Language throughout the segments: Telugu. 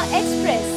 Express,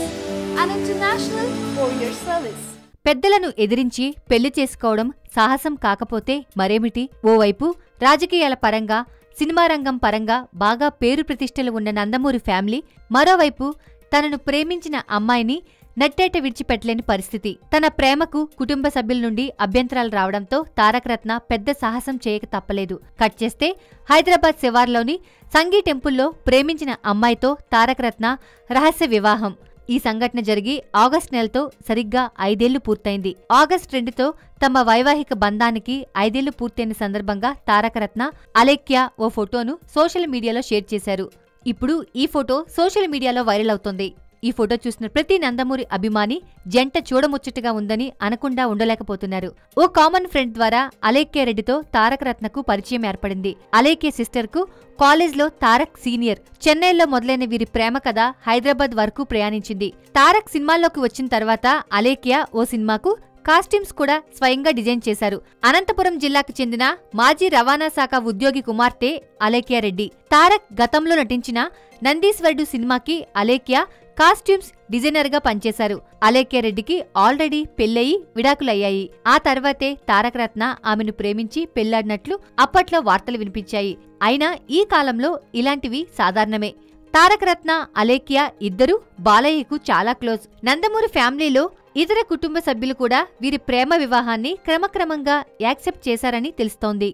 an international courier service. పెద్దలను ఎదిరించి పెళ్లి చేసుకోవడం సాహసం కాకపోతే మరేమిటి? ఓవైపు రాజకీయాల పరంగా, సినిమా రంగం పరంగా బాగా పేరు ప్రతిష్టలు ఉన్న నందమూరి ఫ్యామిలీ, మరోవైపు తనను ప్రేమించిన అమ్మాయిని నట్టేట విడిచిపెట్టలేని పరిస్థితి. తన ప్రేమకు కుటుంబ సభ్యుల నుండి అభ్యంతరాలు రావడంతో తారకరత్న పెద్ద సాహసం చేయక తప్పలేదు. కట్ చేస్తే హైదరాబాద్ శివార్లోని సంగీ టెంపుల్లో ప్రేమించిన అమ్మాయితో తారకరత్న రహస్య వివాహం. ఈ సంఘటన జరిగి ఆగస్టు నెలతో సరిగ్గా 5 ఏళ్లు పూర్తయింది. ఆగస్టు 2తో తమ వైవాహిక బంధానికి 5 ఏళ్లు పూర్తయిన సందర్భంగా తారకరత్న, అలేఖ్య ఓ ఫోటోను సోషల్ మీడియాలో షేర్ చేశారు. ఇప్పుడు ఈ ఫోటో సోషల్ మీడియాలో వైరల్ అవుతోంది. ఈ ఫోటో చూసిన ప్రతి నందమూరి అభిమాని జంట చూడముచ్చటగా ఉందని అనకుండా ఉండలేకపోతున్నారు. ఓ కామన్ ఫ్రెండ్ ద్వారా అలేఖ్య రెడ్డితో తారకరత్నకు పరిచయం ఏర్పడింది. అలేఖ్య సిస్టర్ కు కాలేజ్లో తారక్ సీనియర్. చెన్నైలో మొదలైన వీరి ప్రేమ కథ హైదరాబాద్ వరకు ప్రయాణించింది. తారక్ సినిమాల్లోకి వచ్చిన తర్వాత అలేఖ్య ఓ సినిమాకు కాస్ట్యూమ్స్ కూడా స్వయంగా డిజైన్ చేశారు. అనంతపురం జిల్లాకు చెందిన మాజీ రవాణా శాఖ ఉద్యోగి కుమార్తె అలేఖ్య రెడ్డి. తారక్ గతంలో నటించిన నందీశ్వరుడు సినిమాకి అలేఖ్య కాస్ట్యూమ్స్ డిజైనర్ గా పనిచేశారు. అలేఖ్య రెడ్డికి ఆల్రెడీ పెళ్లయి విడాకులయ్యాయి. ఆ తర్వాతే తారకరత్న ఆమెను ప్రేమించి పెళ్లాడినట్లు అప్పట్లో వార్తలు వినిపించాయి. అయినా ఈ కాలంలో ఇలాంటివి సాధారణమే. తారకరత్న, అలేఖ్య ఇద్దరూ బాలయ్యకు చాలా క్లోజ్. నందమూరి ఫ్యామిలీలో ఇతర కుటుంబ సభ్యులు కూడా వీరి ప్రేమ వివాహాన్ని క్రమక్రమంగా యాక్సెప్ట్ చేశారని తెలుస్తోంది.